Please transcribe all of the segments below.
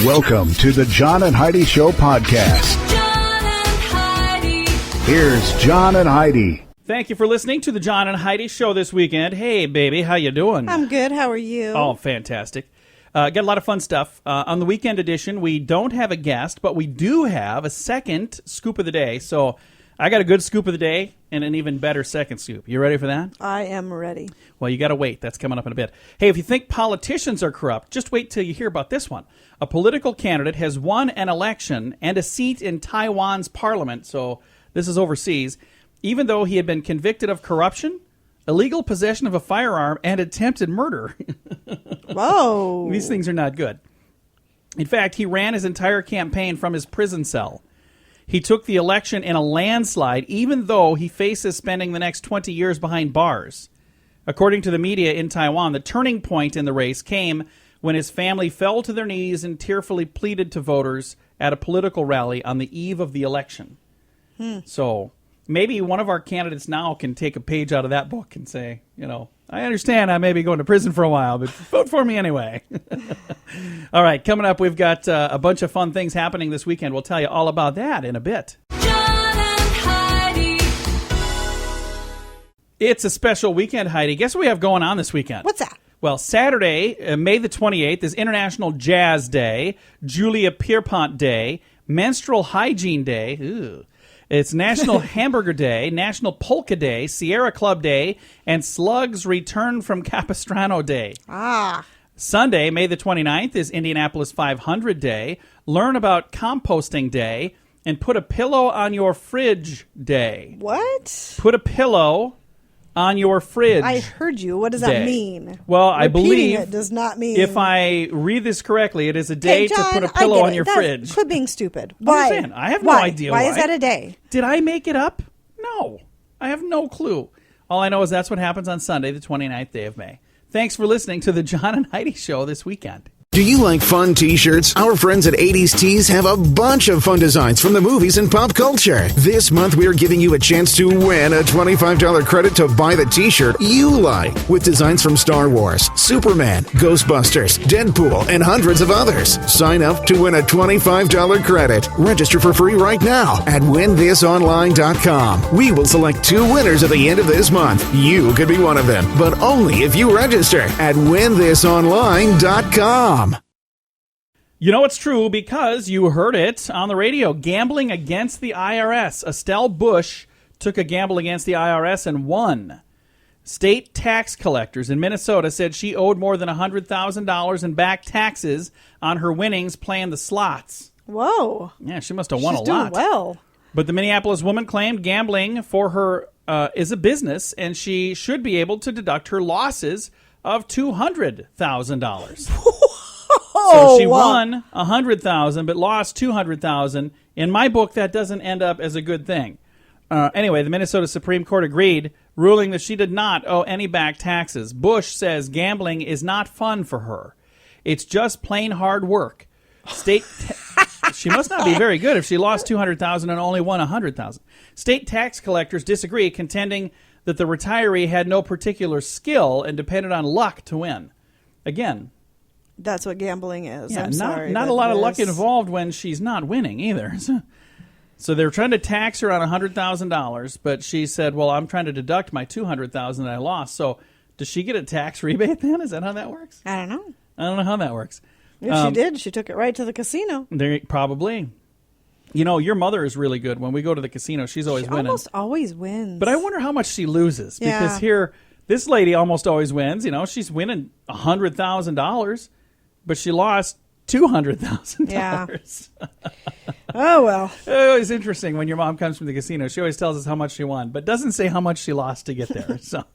Welcome to the John and Heidi Show podcast. John and Heidi. Here's John and Heidi. Thank you for listening to the John and Heidi Show this weekend. Hey, baby, how you doing? I'm good. How are you? Oh, fantastic. Got a lot of fun stuff. On the weekend edition, we don't have a guest, but we do have a second scoop of the day. So I got a good scoop of the day and an even better second scoop. You ready for that? I am ready. Well, you got to wait. That's coming up in a bit. Hey, if you think politicians are corrupt, just wait till you hear about this one. A political candidate has won an election and a seat in Taiwan's parliament, so this is overseas, even though he had been convicted of corruption, illegal possession of a firearm, and attempted murder. Whoa. These things are not good. In fact, he ran his entire campaign from his prison cell. He took the election in a landslide, even though he faces spending the next 20 years behind bars. According to the media in Taiwan, the turning point in the race came when his family fell to their knees and tearfully pleaded to voters at a political rally on the eve of the election. So maybe one of our candidates now can take a page out of that book and say, you know, I understand I may be going to prison for a while, but vote for me anyway. All right, coming up, we've got a bunch of fun things happening this weekend. We'll tell you all about that in a bit. John and Heidi. It's a special weekend, Heidi. Guess what we have going on this weekend? What's that? Well, Saturday, May the 28th, is International Jazz Day, Julia Pierpont Day, Menstrual Hygiene Day. Ooh. It's National Hamburger Day, National Polka Day, Sierra Club Day, and Slugs Return from Capistrano Day. Sunday, May the 29th, is Indianapolis 500 Day, Learn About Composting Day, and Put a Pillow on Your Fridge Day. What? Put a pillow on your fridge. I heard you. What does day. that mean? Well, I Repeating believe it does not mean. if I read this correctly, it is a day Hey, John, to put a I pillow get on it. your fridge. Quit being stupid. I'm Why? just saying, I have no idea why. Why is that a day? Did I make it up? No. I have no clue. All I know is that's what happens on Sunday, the 29th day of May. Thanks for listening to the John and Heidi Show this weekend. Do you like fun t-shirts? Our friends at 80s Tees have a bunch of fun designs from the movies and pop culture. This month, we're giving you a chance to win a $25 credit to buy the t-shirt you like, with designs from Star Wars, Superman, Ghostbusters, Deadpool, and hundreds of others. Sign up to win a $25 credit. Register for free right now at winthisonline.com. We will select 2 winners at the end of this month. You could be one of them, but only if you register at winthisonline.com. You know it's true because you heard it on the radio. Gambling against the IRS. Estelle Bush took a gamble against the IRS and won. State tax collectors in Minnesota said she owed more than $100,000 in back taxes on her winnings playing the slots. Whoa. Yeah, she must have won She's a lot. doing well. But the Minneapolis woman claimed gambling for her is a business, and she should be able to deduct her losses of $200,000. So she won $100,000 but lost $200,000. In my book, that doesn't end up as a good thing. Anyway, the Minnesota Supreme Court agreed, ruling that she did not owe any back taxes. Bush says gambling is not fun for her. It's just plain hard work. She must not be very good if she lost $200,000 and only won $100,000. State tax collectors disagree, contending that the retiree had no particular skill and depended on luck to win. Again, that's what gambling is. Yeah, I'm sorry. Not a lot of luck involved when she's not winning either. So they're trying to tax her on $100,000, but she said, well, I'm trying to deduct my $200,000 that I lost. So does she get a tax rebate then? Is that how that works? I don't know. I don't know how that works. If she did, she took it right to the casino. Probably. You know, your mother is really good. When we go to the casino, she's always winning. Almost always wins. But I wonder how much she loses. Yeah. Because here, this lady almost always wins. You know, she's winning $100,000, but she lost $200,000. Yeah. Oh, well. It's interesting when your mom comes from the casino. She always tells us how much she won, but doesn't say how much she lost to get there. So,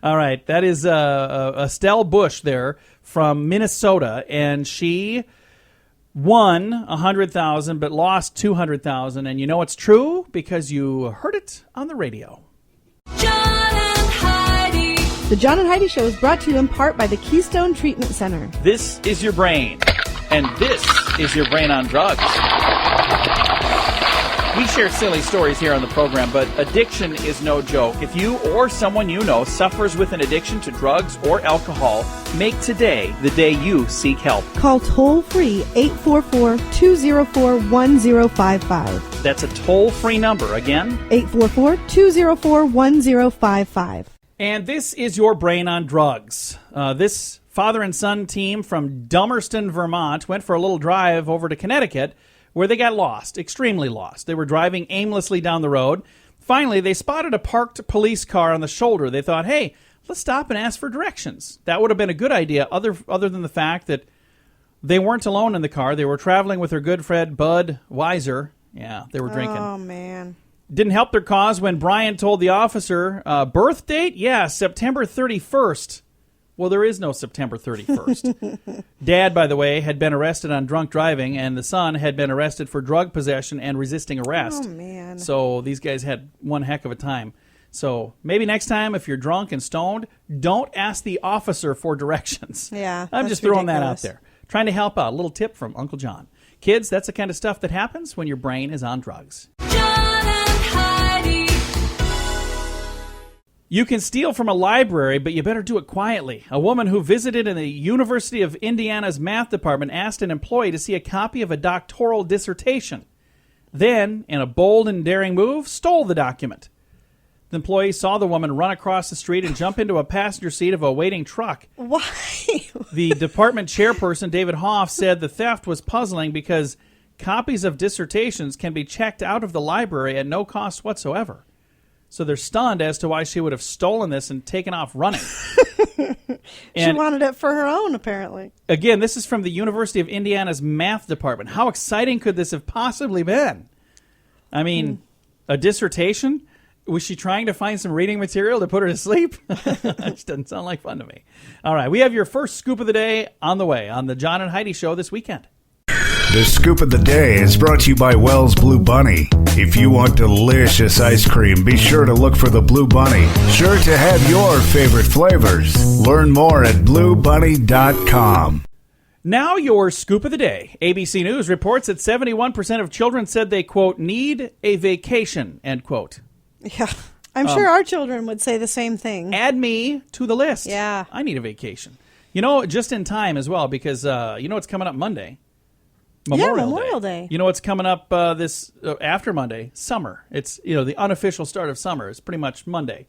all right. That is Estelle Bush there from Minnesota, and she won $100,000 but lost $200,000. And you know it's true because you heard it on the radio. John and Heidi. The John and Heidi Show is brought to you in part by the Keystone Treatment Center. This is your brain, and this is your brain on drugs. We share silly stories here on the program, but addiction is no joke. If you or someone you know suffers with an addiction to drugs or alcohol, make today the day you seek help. Call toll-free 844-204-1055. That's a toll-free number. Again, 844-204-1055. and this is your brain on drugs. This father and son team from Dummerston, Vermont, went for a little drive over to Connecticut, where they got lost, extremely lost. They were driving aimlessly down the road. Finally, they spotted a parked police car on the shoulder. They thought, hey, let's stop and ask for directions. That would have been a good idea, other than the fact that they weren't alone in the car. They were traveling with their good friend, Bud Weiser. Yeah, they were drinking. Oh, man. Didn't help their cause when Brian told the officer, birth date? Yeah, September 31st. Well, there is no September 31st. Dad, by the way, had been arrested on drunk driving, and the son had been arrested for drug possession and resisting arrest. Oh, man. So these guys had one heck of a time. So maybe next time, if you're drunk and stoned, don't ask the officer for directions. Yeah, I'm that's just throwing that ridiculous. out there. Trying to help out. A little tip from Uncle John. Kids, that's the kind of stuff that happens when your brain is on drugs. John and Heidi. You can steal from a library, but you better do it quietly. A woman who visited in the University of Indiana's math department asked an employee to see a copy of a doctoral dissertation. Then, in a bold and daring move, stole the document. The employee saw the woman run across the street and jump into a passenger seat of a waiting truck. Why? The department chairperson, David Hoff, said the theft was puzzling because copies of dissertations can be checked out of the library at no cost whatsoever. So they're stunned as to why she would have stolen this and taken off running. She And wanted it for her own, apparently. again, this is from the University of Indiana's math department. How exciting could this have possibly been? I mean, a dissertation? Was she trying to find some reading material to put her to sleep? That just doesn't sound like fun to me. All right, we have your first scoop of the day on the way on the John and Heidi Show this weekend. The scoop of the day is brought to you by Wells Blue Bunny. If you want delicious ice cream, be sure to look for the Blue Bunny. Sure to have your favorite flavors. Learn more at bluebunny.com. Now your scoop of the day. ABC News reports that 71% of children said they, quote, need a vacation, end quote. Yeah. I'm sure our children would say the same thing. Add me to the list. Yeah. I need a vacation. You know, just in time as well, because you know what's coming up Monday? Memorial Day. You know what's coming up this after Monday? Summer. It's, you know, the unofficial start of summer. It's pretty much Monday.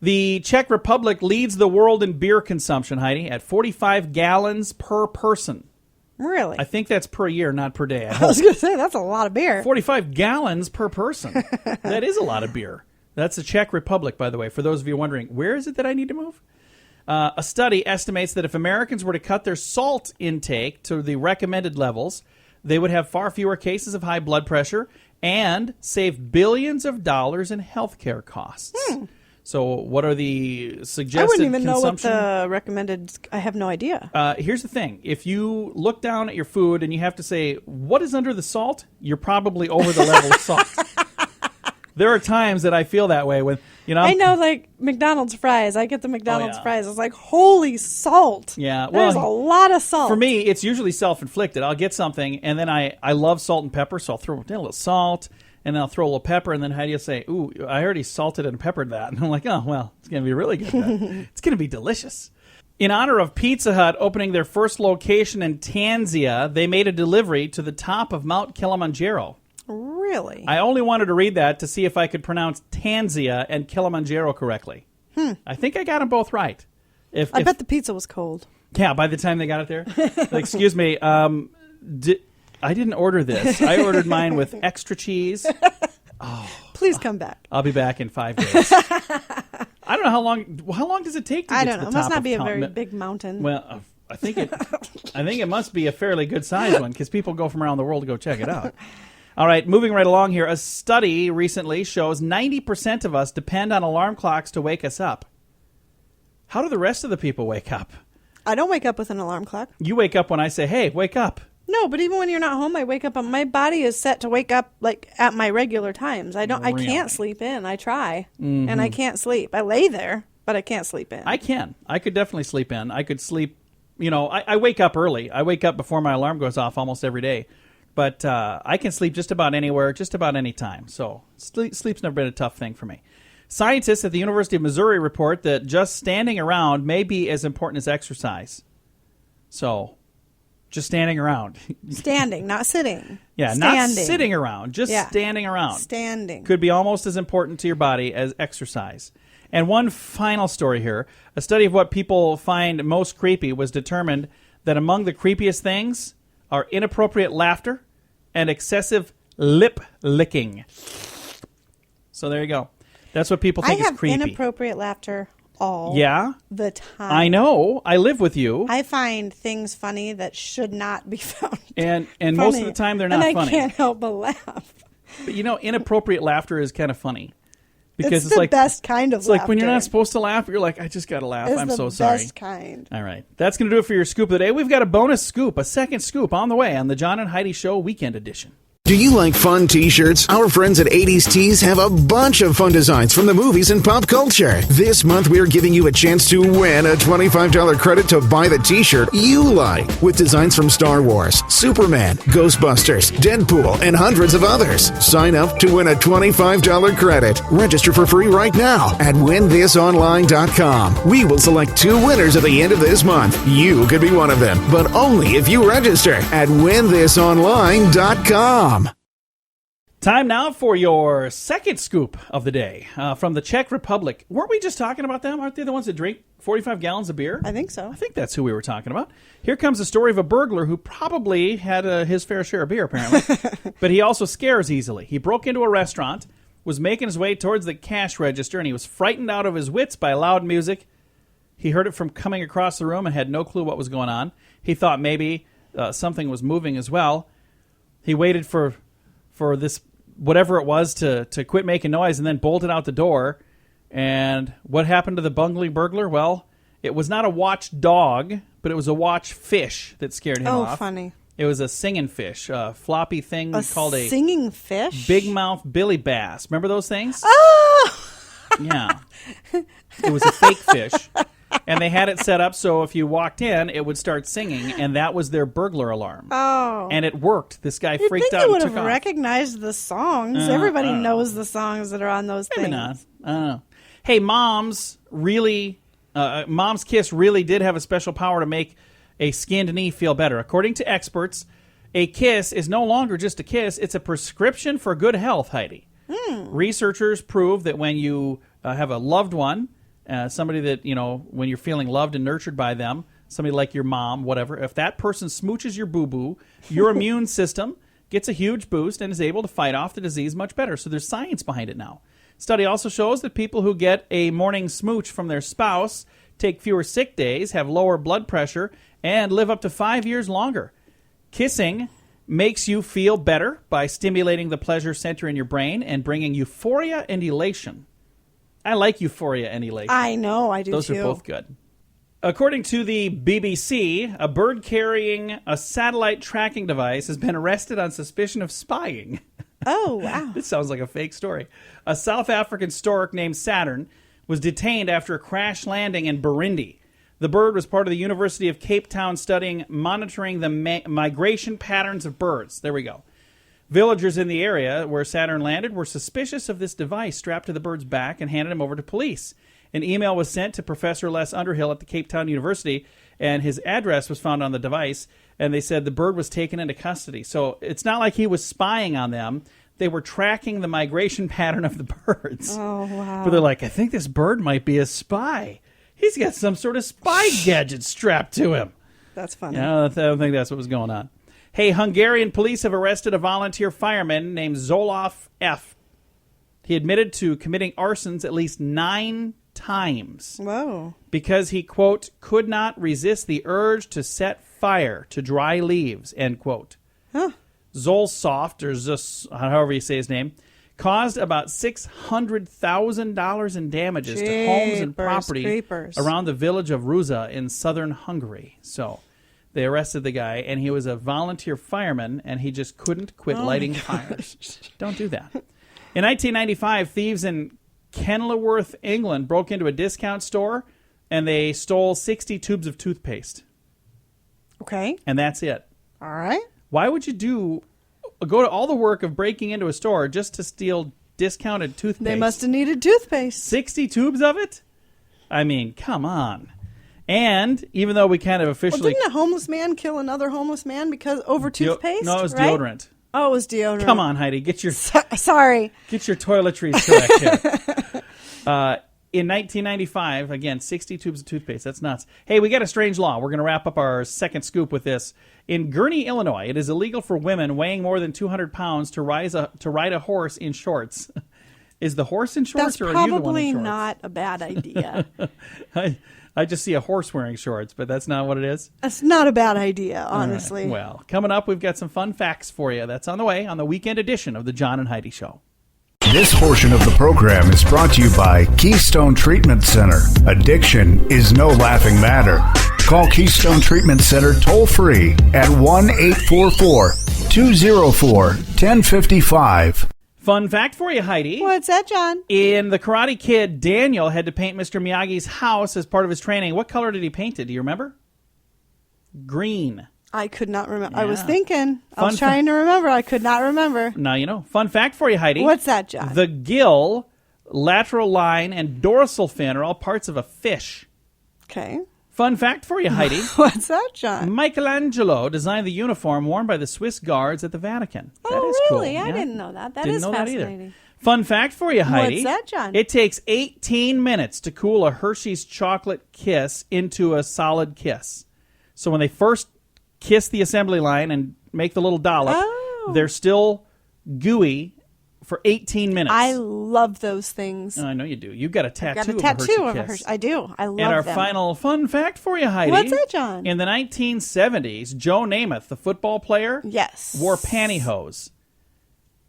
The Czech Republic leads the world in beer consumption, Heidi, at 45 gallons per person. Really? I think that's per year, not per day. I was going to say, that's a lot of beer. 45 gallons per person. That is a lot of beer. That's the Czech Republic, by the way, for those of you wondering, where is it that I need to move? A study estimates that if Americans were to cut their salt intake to the recommended levels, they would have far fewer cases of high blood pressure and save billions of dollars in healthcare costs. So what are the suggested I wouldn't even know what consumption? the recommended... I have no idea. Here's the thing. If you look down at your food and you have to say, what is under the salt? You're probably over the level of salt. There are times that I feel that way when, you know... I know, like, McDonald's fries. I get the McDonald's yeah. fries. It's like, holy salt. Yeah, There's well, a lot of salt. For me, it's usually self-inflicted. I'll get something, and then I love salt and pepper, so I'll throw in a little salt, and then I'll throw a little pepper, and then how do you say, ooh, I already salted and peppered that. And I'm like, oh, well, it's going to be really good then. It's going to be delicious. In honor of Pizza Hut opening their first location in Tanzania, they made a delivery to the top of Mount Kilimanjaro. Really? I only wanted to read that to see if I could pronounce Tanzania and Kilimanjaro correctly. I think I got them both right. I bet the pizza was cold. Yeah, by the time they got it there. Like, excuse me, I didn't order this. I ordered mine with extra cheese. Please come back. I'll be back in 5 days. I don't know how long does it take to I get don't to know. the It must top not of be a very Mount- big mountain. Well, I think it must be a fairly good sized one because people go from around the world to go check it out. All right, moving right along here. A study recently shows 90% of us depend on alarm clocks to wake us up. How do the rest of the people wake up? I don't wake up with an alarm clock. You wake up when I say, hey, wake up. No, but even when you're not home, I wake up. My body is set to wake up like at my regular times. I Really? can't sleep in. I try, and I can't sleep. I lay there, but I can't sleep in. I can. I could definitely sleep in. I could sleep, you know, I wake up early. I wake up before my alarm goes off almost every day. But I can sleep just about anywhere, just about any time. So sleep's never been a tough thing for me. Scientists at the University of Missouri report that just standing around may be as important as exercise. So just standing around. Standing, not sitting. Yeah, standing. not sitting around, just standing around. Standing. Could be almost as important to your body as exercise. And one final story here. A study of what people find most creepy was determined that among the creepiest things are inappropriate laughter and excessive lip licking. So there you go. That's what people think is creepy. I have inappropriate laughter all the time. I know. I live with you. I find things funny that should not be found. And most of the time they're not funny. And I can't help but laugh. But inappropriate laughter is kind of funny. Because it's the best kind of laughter. It's like when you're not supposed to laugh, you're like, I just got to laugh. I'm so sorry. It's the best kind. All right. That's going to do it for your scoop of the day. We've got a bonus scoop, a second scoop on the way on the John and Heidi Show Weekend Edition. Do you like fun t-shirts? Our friends at 80s Tees have a bunch of fun designs from the movies and pop culture. This month, we're giving you a chance to win a $25 credit to buy the t-shirt you like. With designs from Star Wars, Superman, Ghostbusters, Deadpool, and hundreds of others. Sign up to win a $25 credit. Register for free right now at winthisonline.com. We will select 2 winners at the end of this month. You could be one of them, but only if you register at winthisonline.com. Time now for your second scoop of the day from the Czech Republic. Weren't we just talking about them? Aren't they the ones that drink 45 gallons of beer? I think so. I think that's who we were talking about. Here comes the story of a burglar who probably had his fair share of beer, apparently. But he also scares easily. He broke into a restaurant, was making his way towards the cash register, and he was frightened out of his wits by loud music. He heard it from coming across the room and had no clue what was going on. He thought maybe something was moving as well. He waited for this whatever it was to quit making noise and then bolted out the door. And what happened to the bungling burglar? Well, it was not a watch dog, but it was a watch fish that scared him off. Oh, funny. It was a singing fish, a floppy thing called a singing fish? big mouth billy bass. Remember those things? Oh! Yeah. It was a fake fish. And they had it set up so if you walked in, it would start singing, and that was their burglar alarm. Oh. And it worked. This guy You'd freaked think out they and would took have off. recognized the songs. Everybody knows the songs that are on those Maybe things. not. I don't know. Hey, Mom's Kiss really did have a special power to make a skinned knee feel better. According to experts, a kiss is no longer just a kiss. It's a prescription for good health, Heidi. Researchers prove that when you have a loved one, somebody that, when you're feeling loved and nurtured by them, somebody like your mom, whatever, if that person smooches your boo-boo, your immune system gets a huge boost and is able to fight off the disease much better. So there's science behind it now. Study also shows that people who get a morning smooch from their spouse take fewer sick days, have lower blood pressure, and live up to 5 years longer. Kissing makes you feel better by stimulating the pleasure center in your brain and bringing euphoria and elation. I like euphoria and elation. I know, I do Those too. are both good. According to the BBC, a bird carrying a satellite tracking device has been arrested on suspicion of spying. Oh, wow. This sounds like a fake story. A South African stork named Saturn was detained after a crash landing in Burundi. The bird was part of the University of Cape Town monitoring the migration patterns of birds. There we go. Villagers in the area where Saturn landed were suspicious of this device strapped to the bird's back and handed him over to police. An email was sent to Professor Les Underhill at the Cape Town University, and his address was found on the device, and they said the bird was taken into custody. So it's not like he was spying on them. They were tracking the migration pattern of the birds. Oh, wow. But they're like, I think this bird might be a spy. He's got some sort of spy gadget strapped to him. That's funny. I don't think that's what was going on. Hey, Hungarian police have arrested a volunteer fireman named Zolof F. He admitted to committing arsons at least 9 times. Whoa. Because he, quote, could not resist the urge to set fire to dry leaves, end quote. Huh. Zolsoft, or Zus, however you say his name, caused about $600,000 in damages to homes and property around the village of Ruza in southern Hungary. So they arrested the guy, and he was a volunteer fireman, and he just couldn't quit lighting fires. Don't do that. In 1995, thieves in Kenilworth, England, broke into a discount store, and they stole 60 tubes of toothpaste. Okay. And that's it. All right. Why would you do go to all the work of breaking into a store just to steal discounted toothpaste. They must have needed toothpaste. 60 tubes of it? I mean, come on. And even though we kind of Well, officially... didn't a homeless man kill another homeless man because over toothpaste? No, it was right? deodorant. Oh, it was deodorant. Come on, Heidi. Get your Sorry. toiletries correct here. In 1995, again, 60 tubes of toothpaste. That's nuts. Hey, we got a strange law. We're going to wrap up our second scoop with this. In Gurnee, Illinois, it is illegal for women weighing more than 200 pounds to ride a horse in shorts. Is the horse in shorts, That's or are you the one in probably shorts? not a bad idea. I just see a horse wearing shorts, but that's not what it is. That's not a bad idea, honestly. All right. Well, coming up, we've got some fun facts for you. That's on the way on the weekend edition of the John and Heidi Show. This portion of the program is brought to you by Keystone Treatment Center. Addiction is no laughing matter. Call Keystone Treatment Center toll-free at 1-844-204-1055. Fun fact for you, Heidi. What's that, John? In The Karate Kid, Daniel had to paint Mr. Miyagi's house as part of his training. What color did he paint it? Do you remember? Green. I could not remember. Yeah. I was thinking. I was Fun trying to remember. I could not remember. Now you know. Fun fact for you, Heidi. What's that, John? The gill, lateral line, and dorsal fin are all parts of a fish. Okay. Fun fact for you, Heidi. What's that, John? Michelangelo designed the uniform worn by the Swiss guards at the Vatican. That Oh, is really? cool. I Yeah. didn't know that. That Didn't is know that either. fascinating. Fun fact for you, Heidi. What's that, John? It takes 18 minutes to cool a Hershey's chocolate kiss into a solid kiss. So when they first kiss the assembly line and make the little dollop, they're still gooey for 18 minutes. I love those things. I know you do. You've got a tattoo, Got a tattoo of of a a Hershey Hershey. kiss. I do. I love And our them. final fun fact for you, Heidi. What's that, John? In the 1970s, Joe Namath, the football player, Yes. wore pantyhose.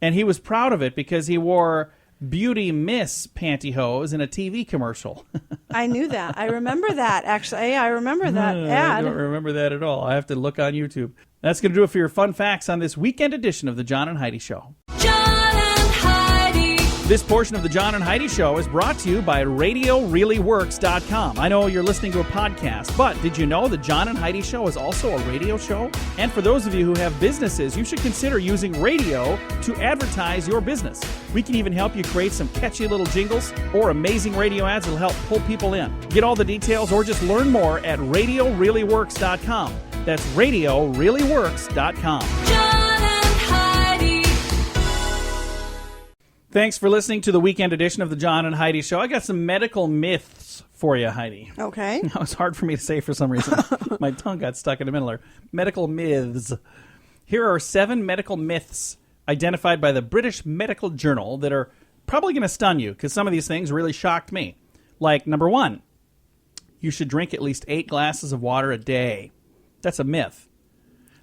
And he was proud of it because he wore Beauty Miss pantyhose in a TV commercial. I knew that. I remember that, actually. I remember that I ad. don't remember that at all. I have to look on YouTube. That's going to do it for your fun facts on this weekend edition of the John and Heidi Show. John and Heidi. This portion of the John and Heidi Show is brought to you by RadioReallyWorks.com. I know you're listening to a podcast, but did you know the John and Heidi Show is also a radio show? And for those of you who have businesses, you should consider using radio to advertise your business. We can even help you create some catchy little jingles or amazing radio ads that will help pull people in. Get all the details or just learn more at RadioReallyWorks.com. That's RadioReallyWorks.com. John and Heidi. Thanks for listening to the weekend edition of the John and Heidi Show. I got some medical myths for you, Heidi. Okay. That was hard for me to say for some reason. My tongue got stuck in the middle there. Medical myths. Here are 7 medical myths identified by the British Medical Journal that are probably going to stun you because some of these things really shocked me. Like, number 1, you should drink at least 8 glasses of water a day. That's a myth.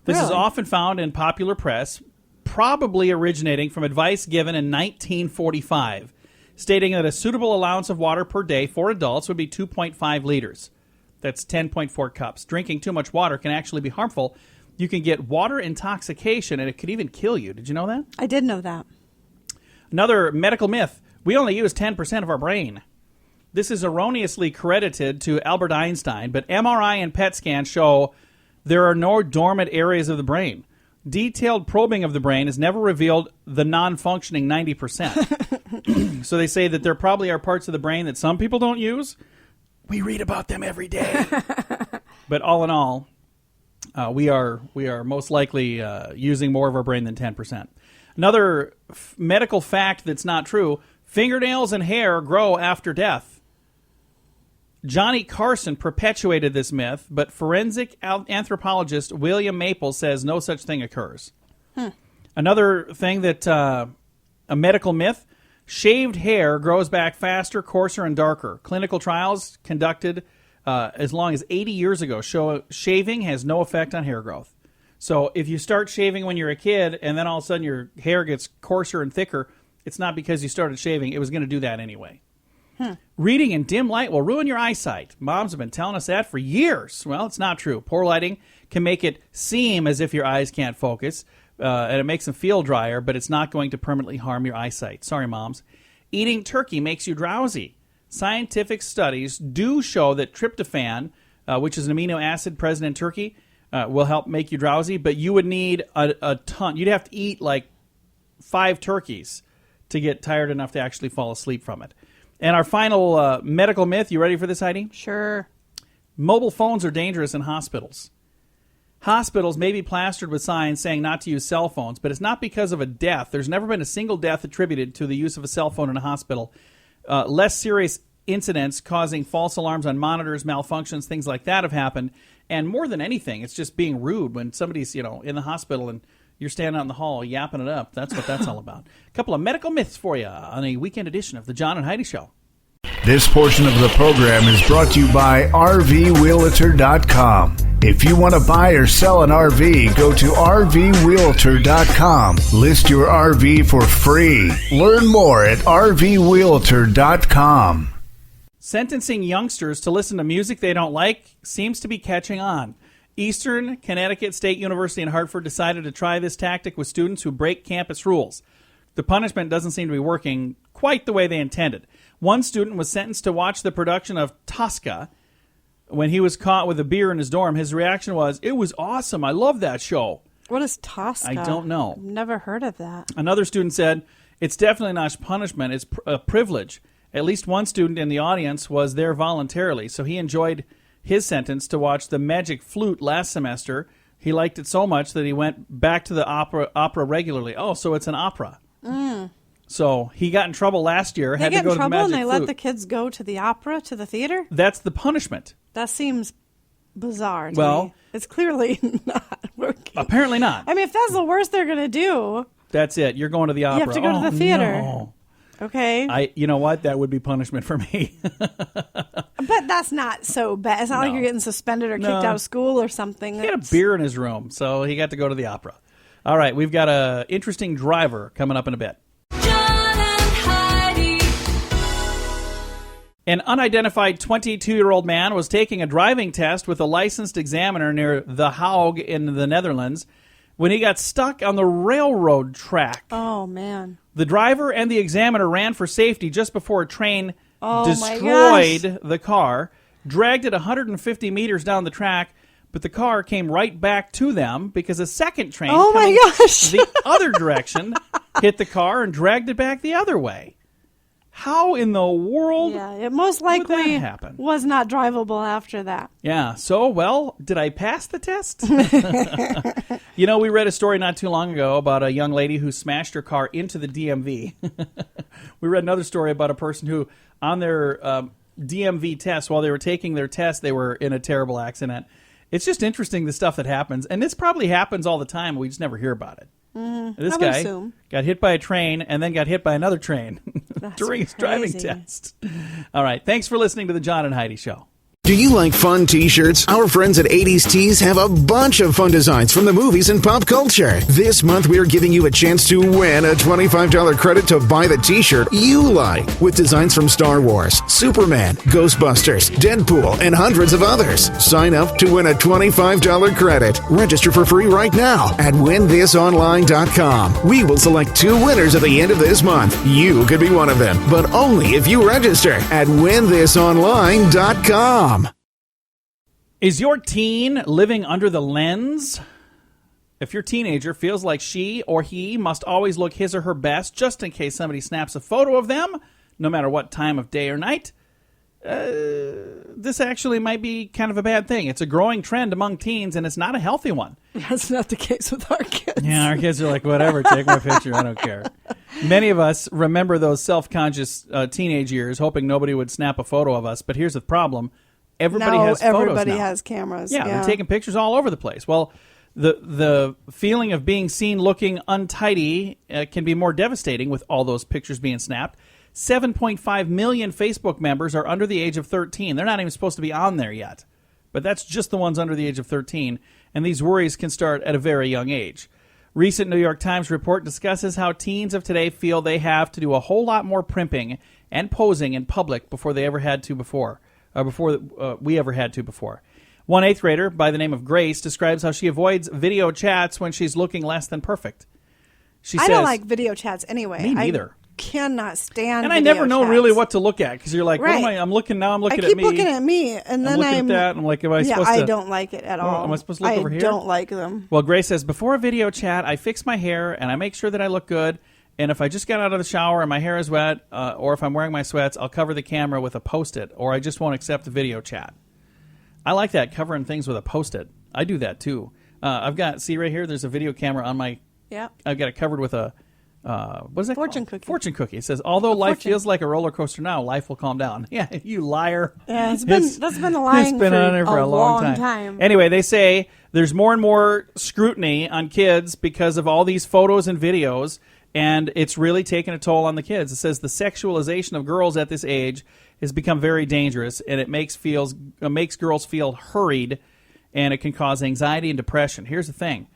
This is Really? often found in popular press, probably originating from advice given in 1945, stating that a suitable allowance of water per day for adults would be 2.5 liters. That's 10.4 cups. Drinking too much water can actually be harmful. You can get water intoxication, and it could even kill you. Did you know that? I did know that. Another medical myth, we only use 10% of our brain. This is erroneously credited to Albert Einstein, but MRI and PET scans show there are no dormant areas of the brain. Detailed probing of the brain has never revealed the non-functioning 90%. So they say that there probably are parts of the brain that some people don't use. We read about them every day. But all in all, we are most likely using more of our brain than 10%. Another medical fact that's not true, fingernails and hair grow after death. Johnny Carson perpetuated this myth, but forensic anthropologist William Maple says no such thing occurs. Another thing that a medical myth, shaved hair grows back faster, coarser, and darker. Clinical trials conducted as long as 80 years ago show shaving has no effect on hair growth. So if you start shaving when you're a kid and then all of a sudden your hair gets coarser and thicker, it's not because you started shaving. It was going to do that anyway. Reading in dim light will ruin your eyesight. Moms have been telling us that for years. Well, it's not true. Poor lighting can make it seem as if your eyes can't focus, and it makes them feel drier, but it's not going to permanently harm your eyesight. Sorry, moms. Eating turkey makes you drowsy. Scientific studies do show that tryptophan, which is an amino acid present in turkey, will help make you drowsy, but you would need a ton. You'd have to eat like 5 turkeys to get tired enough to actually fall asleep from it. And our final medical myth, you ready for this, Heidi? Sure. Mobile phones are dangerous in hospitals. Hospitals may be plastered with signs saying not to use cell phones, but it's not because of a death. There's never been a single death attributed to the use of a cell phone in a hospital. Less serious incidents causing false alarms on monitors, malfunctions, things like that have happened. And more than anything, it's just being rude when somebody's, in the hospital and you're standing out in the hall yapping it up. That's what that's all about. A couple of medical myths for you on a weekend edition of the John and Heidi Show. This portion of the program is brought to you by RVRealtor.com. If you want to buy or sell an RV, go to RVRealtor.com. List your RV for free. Learn more at RVRealtor.com. Sentencing youngsters to listen to music they don't like seems to be catching on. Eastern Connecticut State University in Hartford decided to try this tactic with students who break campus rules. The punishment doesn't seem to be working quite the way they intended. One student was sentenced to watch the production of Tosca. When he was caught with a beer in his dorm, his reaction was, "It was awesome. I love that show." What is Tosca? I don't know. I've never heard of that. Another student said, "It's definitely not punishment. It's a privilege." At least one student in the audience was there voluntarily, so he enjoyed his sentence to watch The Magic Flute last semester. He liked it so much that he went back to the opera regularly. Oh, so it's an opera. So he got in trouble last year. They Had get to go in trouble to the and Magic they Flute. let the kids go to the opera, to the theater? That's the punishment. That seems bizarre to Well- me. It's clearly not working. Apparently not. I mean, if that's the worst they're going to do, That's it. You're going to the opera. have to go to the theater. No. okay? You know what? That would be punishment for me. But that's not so bad. It's not like No. you're getting suspended or kicked No. out of school or something. He had a beer in his room, so he got to go to the opera. All right, we've got a interesting driver coming up in a bit. John and Heidi. An unidentified 22-year-old man was taking a driving test with a licensed examiner near The Hague in the Netherlands when he got stuck on the railroad track. Oh, man. The driver and the examiner ran for safety just before a train Oh, my destroyed the car, dragged it 150 meters down the track, but the car came right back to them because a second train Oh, my coming gosh. the other direction hit the car and dragged it back the other way. How in the world? Yeah, it most would likely that happen? was not drivable after that. Yeah, so, well, did I pass the test? We read a story not too long ago about a young lady who smashed her car into the DMV. We read another story about a person who, on their DMV test, while they were taking their test, they were in a terrible accident. It's just interesting, the stuff that happens. And this probably happens all the time. We just never hear about it. This I would guy assume. got hit by a train and then got hit by another train during his driving crazy. test. All right. Thanks for listening to the John and Heidi Show. Do you like fun t-shirts? Our friends at 80s Tees have a bunch of fun designs from the movies and pop culture. This month, we're giving you a chance to win a $25 credit to buy the t-shirt you like. With designs from Star Wars, Superman, Ghostbusters, Deadpool, and hundreds of others. Sign up to win a $25 credit. Register for free right now at winthisonline.com. We will select 2 winners at the end of this month. You could be one of them, but only if you register at winthisonline.com. Is your teen living under the lens? If your teenager feels like she or he must always look his or her best just in case somebody snaps a photo of them, no matter what time of day or night, this actually might be kind of a bad thing. It's a growing trend among teens, and it's not a healthy one. That's not the case with our kids. Yeah, our kids are like, whatever, take my picture, I don't care. Many of us remember those self-conscious teenage years, hoping nobody would snap a photo of us. But here's the problem. Everybody Now has photos everybody now. has cameras. Yeah, they're taking pictures all over the place. Well, the feeling of being seen looking untidy can be more devastating with all those pictures being snapped. 7.5 million Facebook members are under the age of 13. They're not even supposed to be on there yet. But that's just the ones under the age of 13. And these worries can start at a very young age. Recent New York Times report discusses how teens of today feel they have to do a whole lot more primping and posing in public before we ever had to before. One 8th grader by the name of Grace describes how she avoids video chats when she's looking less than perfect. She I says, don't like video chats anyway. Me neither. cannot stand. And I video never know chats. really what to look at because you're like, what am Right. I'm looking now. I'm looking I keep at me. looking at me, and then I'm looking I'm at that. And I'm like, am I yeah, supposed to? I don't like it at all. am I supposed to look over here? I don't like them. Well, Grace says, before a video chat, I fix my hair and I make sure that I look good. And if I just got out of the shower and my hair is wet, or if I'm wearing my sweats, I'll cover the camera with a Post-it, or I just won't accept the video chat. I like that, covering things with a Post-it. I do that too. I've got, see right here, there's a video camera on my, Yeah. I've got it covered with a, what is that Fortune called? cookie. Fortune cookie. It says, although life fortune. feels like a roller coaster now, life will calm down. Yeah, you liar. Yeah, that's been the line It's been on there for a long time. Anyway, they say there's more and more scrutiny on kids because of all these photos and videos, and it's really taking a toll on the kids. It says the sexualization of girls at this age has become very dangerous, and it makes girls feel hurried, and it can cause anxiety and depression. Here's the thing.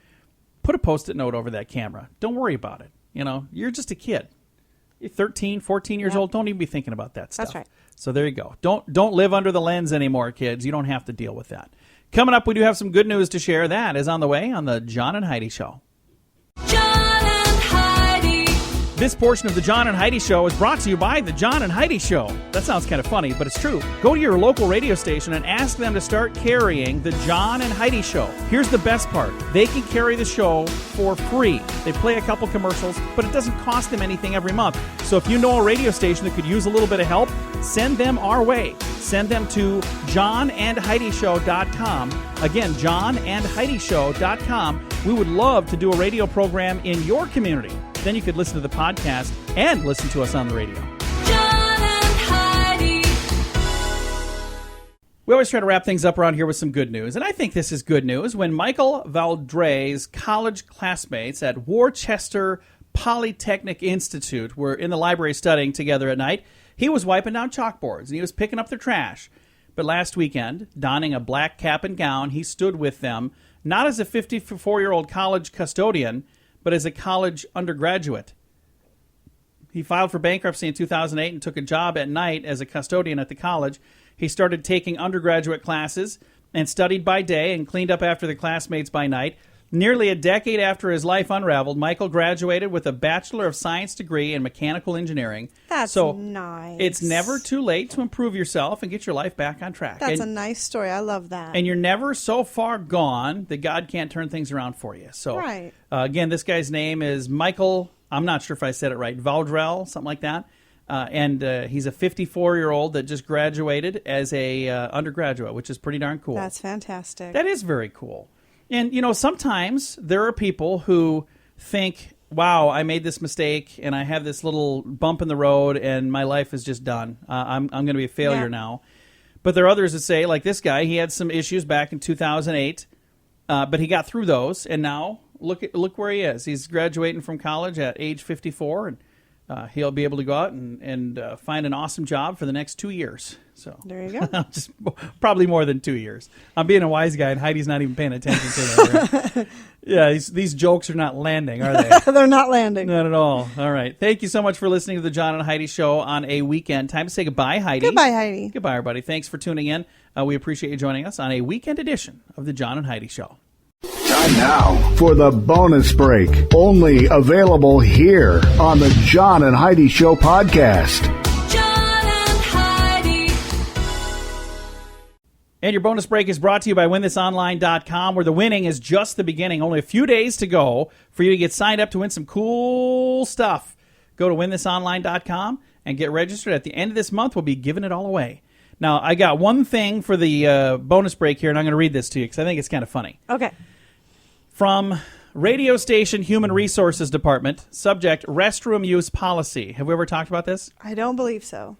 Put a Post-it note over that camera. Don't worry about it. You know, you're just a kid. You're 13, 14 years old. Don't even be thinking about that stuff. That's right. So there you go. Don't live under the lens anymore, kids. You don't have to deal with that. Coming up, we do have some good news to share. That is on the way on the John and Heidi Show. John and Heidi. This portion of the John and Heidi Show is brought to you by the John and Heidi Show. That sounds kind of funny, but it's true. Go to your local radio station and ask them to start carrying the John and Heidi Show. Here's the best part. They can carry the show for free. They play a couple commercials, but it doesn't cost them anything every month. So if you know a radio station that could use a little bit of help, send them our way. Send them to johnandheidishow.com. Again, johnandheidishow.com. We would love to do a radio program in your community. Then you could listen to the podcast and listen to us on the radio. John and Heidi. We always try to wrap things up around here with some good news, and I think this is good news. When Michael Valdre's college classmates at Worcester Polytechnic Institute were in the library studying together at night, he was wiping down chalkboards, and he was picking up their trash. But last weekend, donning a black cap and gown, he stood with them, not as a 54-year-old college custodian, but as a college undergraduate. He filed for bankruptcy in 2008 and took a job at night as a custodian at the college. He started taking undergraduate classes and studied by day and cleaned up after the classmates by night. Nearly a decade after his life unraveled, Michael graduated with a Bachelor of Science degree in mechanical engineering. That's so nice. It's never too late to improve yourself and get your life back on track. That's and, a nice story. I love that. and you're never so far gone that God can't turn things around for you. So, Right. Again, this guy's name is Michael, I'm not sure if I said it right, Valdrell, something like that. And he's a 54-year-old that just graduated as a undergraduate, which is pretty darn cool. That's fantastic. That is very cool. And, you know, sometimes there are people who think, wow, I made this mistake and I have this little bump in the road and my life is just done. I'm going to be a failure now. But there are others that say, like this guy, he had some issues back in 2008, but he got through those. And now look where he is. He's graduating from college at age 54, and he'll be able to go out and find an awesome job for the next 2 years. So There you go. just probably more than 2 years. I'm being a wise guy, and Heidi's not even paying attention to that. Right? Yeah, these jokes are not landing, are they? They're not landing. Not at all. All right. Thank you so much for listening to the John and Heidi Show on a weekend. Time to say goodbye, Heidi. Goodbye, Heidi. Goodbye, everybody. Thanks for tuning in. We appreciate you joining us on a weekend edition of the John and Heidi Show. Time now for the bonus break. Only available here on the John and Heidi Show podcast. John and Heidi. And your bonus break is brought to you by WinThisOnline.com, where the winning is just the beginning. Only a few days to go for you to get signed up to win some cool stuff. Go to WinThisOnline.com and get registered. At the end of this month, we'll be giving it all away. Now, I got one thing for the bonus break here, and I'm going to read this to you because I think it's kind of funny. Okay. From Radio Station Human Resources Department, subject, restroom use policy. Have we ever talked about this? I don't believe so.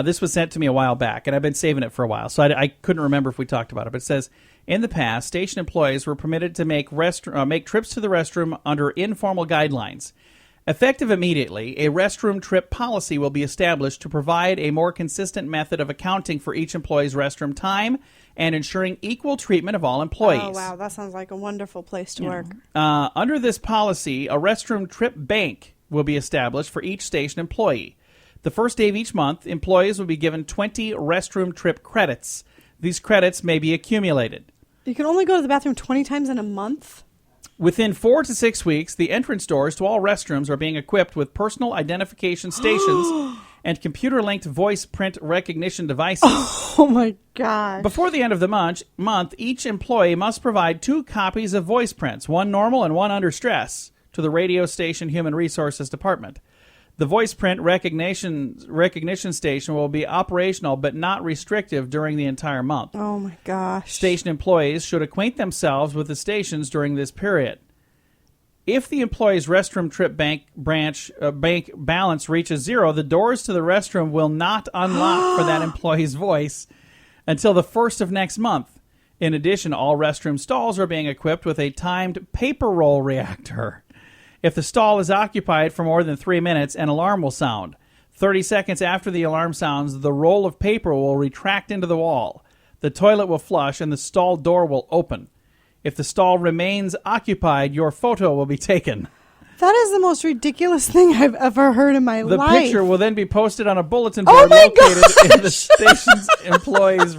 This was sent to me a while back, and I've been saving it for a while, so I couldn't remember if we talked about it. But it says, in the past, station employees were permitted to make trips to the restroom under informal guidelines. Effective immediately, a restroom trip policy will be established to provide a more consistent method of accounting for each employee's restroom time and ensuring equal treatment of all employees. Oh, wow. That sounds like a wonderful place to work. Under this policy, a restroom trip bank will be established for each station employee. The first day of each month, employees will be given 20 restroom trip credits. These credits may be accumulated. You can only go to the bathroom 20 times in a month? Within 4 to 6 weeks, the entrance doors to all restrooms are being equipped with personal identification stations and computer-linked voice print recognition devices. Oh my gosh. Before the end of the month, each employee must provide 2 copies of voice prints, one normal and one under stress, to the radio station Human Resources Department. The voice print recognition station will be operational but not restrictive during the entire month. Oh my gosh. Station employees should acquaint themselves with the stations during this period. If the employee's restroom trip bank balance reaches 0, the doors to the restroom will not unlock for that employee's voice until the 1st of next month. In addition, all restroom stalls are being equipped with a timed paper roll reactor. If the stall is occupied for more than 3 minutes, an alarm will sound. 30 seconds after the alarm sounds, the roll of paper will retract into the wall. The toilet will flush and the stall door will open. If the stall remains occupied, your photo will be taken. That is the most ridiculous thing I've ever heard in my The life. picture will then be posted on a bulletin Oh board my located in the station's employees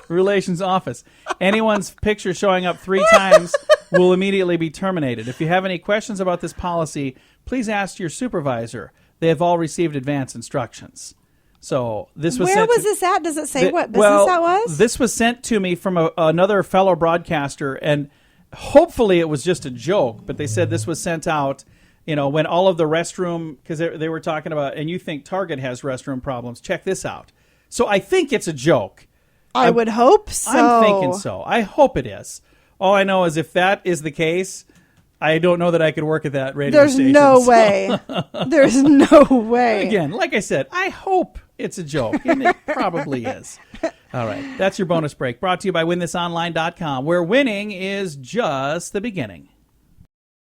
relations office. Anyone's picture showing up 3 times will immediately be terminated. If you have any questions about this policy, please ask your supervisor. They have all received advance instructions. So this was Where sent was to, this at? Does it say what business well, that was? This was sent to me from another fellow broadcaster, and hopefully it was just a joke, but they said this was sent out, when all of the restroom, because they were talking about, and you think Target has restroom problems, check this out. So I think it's a joke. I would hope so. I'm thinking so. I hope it is. All I know is if that is the case, I don't know that I could work at that radio There's station. no So, way. There's no way. Again, like I said, I hope it's a joke, and it probably is. All right, that's your bonus break, brought to you by WinThisOnline.com, where winning is just the beginning.